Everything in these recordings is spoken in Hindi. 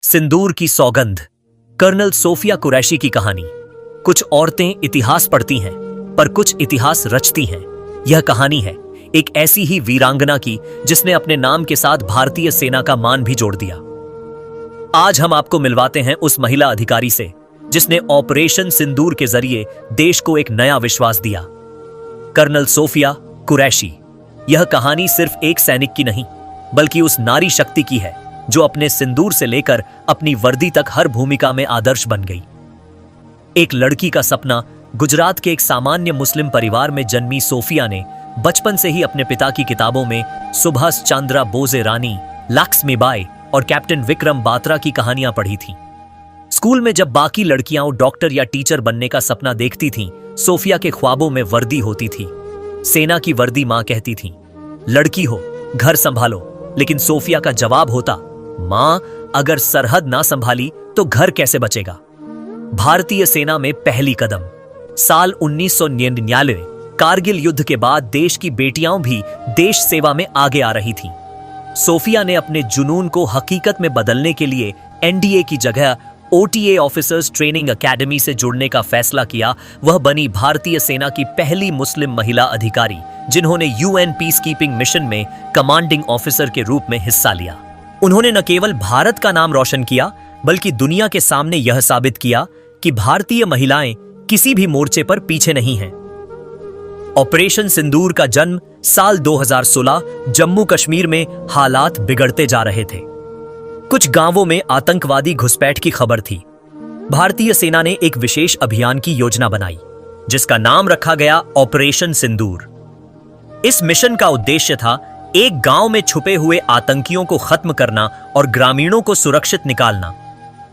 सिंदूर की सौगंध, कर्नल सोफिया कुरैशी की कहानी। कुछ औरतें इतिहास पढ़ती हैं, पर कुछ इतिहास रचती हैं। यह कहानी है एक ऐसी ही वीरांगना की जिसने अपने नाम के साथ भारतीय सेना का मान भी जोड़ दिया। आज हम आपको मिलवाते हैं उस महिला अधिकारी से जिसने ऑपरेशन सिंदूर के जरिए देश को एक नया विश्वास दिया। कर्नल सोफिया कुरैशी। यह कहानी सिर्फ एक सैनिक की नहीं, बल्कि उस नारी शक्ति की है जो अपने सिंदूर से लेकर अपनी वर्दी तक हर भूमिका में आदर्श बन गई। एक लड़की का सपना। गुजरात के एक सामान्य मुस्लिम परिवार में जन्मी सोफिया ने बचपन से ही अपने पिता की किताबों में सुभाष चंद्र बोस रानी लक्ष्मीबाई और कैप्टन विक्रम बात्रा की कहानियां पढ़ी थीं। स्कूल में जब बाकी लड़कियां डॉक्टर या टीचर बनने का सपना देखती थीं, सोफिया के ख्वाबों में वर्दी होती थी। सेना की वर्दी मां कहती थी, लड़की हो, घर संभालो। लेकिन सोफिया का जवाब होता, मां, अगर सरहद ना संभाली तो घर कैसे बचेगा। भारतीय सेना में पहली कदम। साल 1999 कारगिल युद्ध के बाद देश की बेटियां भी देश सेवा में आगे आ रही थीं। सोफिया ने अपने जुनून को हकीकत में बदलने के लिए एनडीए की जगह ओटीए ऑफिसर्स ट्रेनिंग एकेडमी से जुड़ने का फैसला किया। वह बनी भारतीय सेना की पहली मुस्लिम महिला अधिकारी जिन्होंने यूएन पीस कीपिंग मिशन में कमांडिंग ऑफिसर के रूप में हिस्सा लिया। उन्होंने न केवल भारत का नाम रोशन किया, बल्कि दुनिया के सामने यह साबित किया कि भारतीय महिलाएं किसी भी मोर्चे पर पीछे नहीं हैं। ऑपरेशन सिंदूर का जन्म साल 2016 जम्मू कश्मीर में हालात बिगड़ते जा रहे थे। कुछ गांवों में आतंकवादी घुसपैठ की खबर थी। भारतीय सेना ने एक विशेष अभियान की योजना बनाई जिसका नाम रखा गया ऑपरेशन सिंदूर। इस मिशन का उद्देश्य था एक गांव में छुपे हुए आतंकियों को खत्म करना और ग्रामीणों को सुरक्षित निकालना।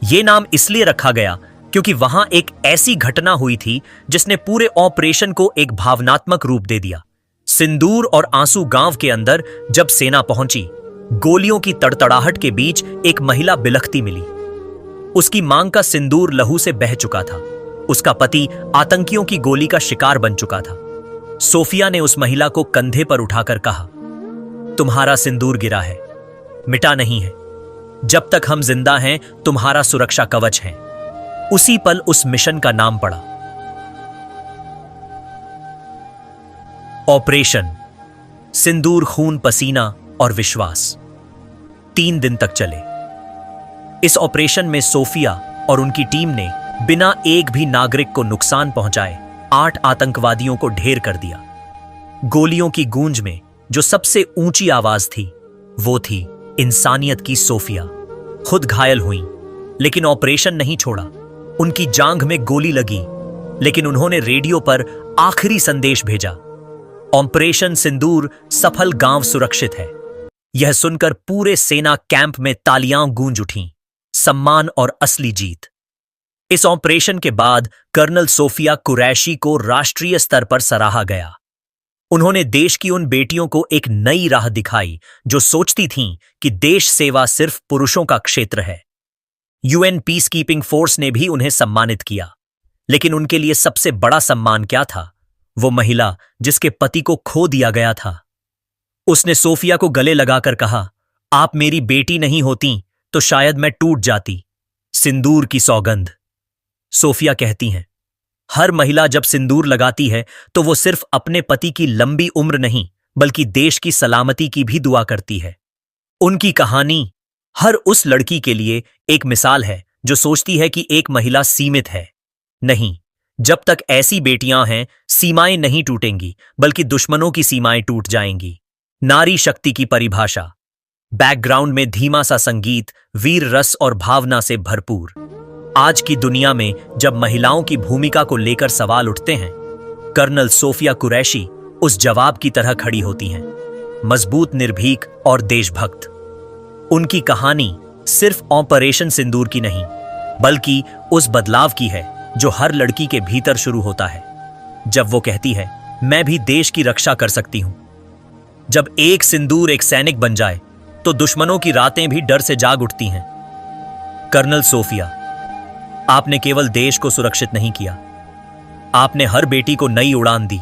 यह नाम इसलिए रखा गया क्योंकि वहां एक ऐसी घटना हुई थी जिसने पूरे ऑपरेशन को एक भावनात्मक रूप दे दिया। सिंदूर और आंसू गांव के अंदर जब सेना पहुंची, गोलियों की तड़तड़ाहट के बीच एक महिला बिलखती मिली। उसकी मांग का सिंदूर लहू से बह चुका था। उसका पति आतंकियों की गोली का शिकार बन चुका था। सोफिया ने उस महिला को कंधे पर उठाकर कहा, तुम्हारा सिंदूर गिरा है, मिटा नहीं है। जब तक हम जिंदा हैं, तुम्हारा सुरक्षा कवच है। उसी पल उस मिशन का नाम पड़ा ऑपरेशन सिंदूर। खून, पसीना और विश्वास 3 दिन तक चले। इस ऑपरेशन में सोफिया और उनकी टीम ने बिना एक भी नागरिक को नुकसान पहुंचाए 8 आतंकवादियों को ढेर कर दिया। गोलियों की गूंज में जो सबसे ऊंची आवाज थी वो थी इंसानियत की। सोफिया खुद घायल हुई, लेकिन ऑपरेशन नहीं छोड़ा। उनकी जांघ में गोली लगी, लेकिन उन्होंने रेडियो पर आखिरी संदेश भेजा, ऑपरेशन सिंदूर सफल, गांव सुरक्षित है। यह सुनकर पूरे सेना कैंप में तालियां गूंज उठीं। सम्मान और असली जीत। इस ऑपरेशन के बाद कर्नल सोफिया कुरैशी को राष्ट्रीय स्तर पर सराहा गया। उन्होंने देश की उन बेटियों को एक नई राह दिखाई जो सोचती थीं कि देश सेवा सिर्फ पुरुषों का क्षेत्र है। यूएन पीस कीपिंग फोर्स ने भी उन्हें सम्मानित किया। लेकिन उनके लिए सबसे बड़ा सम्मान क्या था? वो महिला जिसके पति को खो दिया गया था। उसने सोफिया को गले लगाकर कहा, आप मेरी बेटी नहीं होती तो शायद मैं टूट जाती। सिंदूर की सौगंध। सोफिया कहती हैं, हर महिला जब सिंदूर लगाती है तो वो सिर्फ अपने पति की लंबी उम्र नहीं, बल्कि देश की सलामती की भी दुआ करती है। उनकी कहानी हर उस लड़की के लिए एक मिसाल है जो सोचती है कि एक महिला सीमित है। नहीं, जब तक ऐसी बेटियां हैं, सीमाएं नहीं टूटेंगी, बल्कि दुश्मनों की सीमाएं टूट जाएंगी। नारी शक्ति की परिभाषा। बैकग्राउंड में धीमा सा संगीत, वीर रस और भावना से भरपूर। आज की दुनिया में जब महिलाओं की भूमिका को लेकर सवाल उठते हैं, कर्नल सोफिया कुरैशी उस जवाब की तरह खड़ी होती हैं, मजबूत, निर्भीक और देशभक्त। उनकी कहानी सिर्फ ऑपरेशन सिंदूर की नहीं, बल्कि उस बदलाव की है जो हर लड़की के भीतर शुरू होता है जब वो कहती है, मैं भी देश की रक्षा कर सकती हूं। जब एक सिंदूर एक सैनिक बन जाए तो दुश्मनों की रातें भी डर से जाग उठती हैं। कर्नल सोफिया, आपने केवल देश को सुरक्षित नहीं किया, आपने हर बेटी को नई उड़ान दी।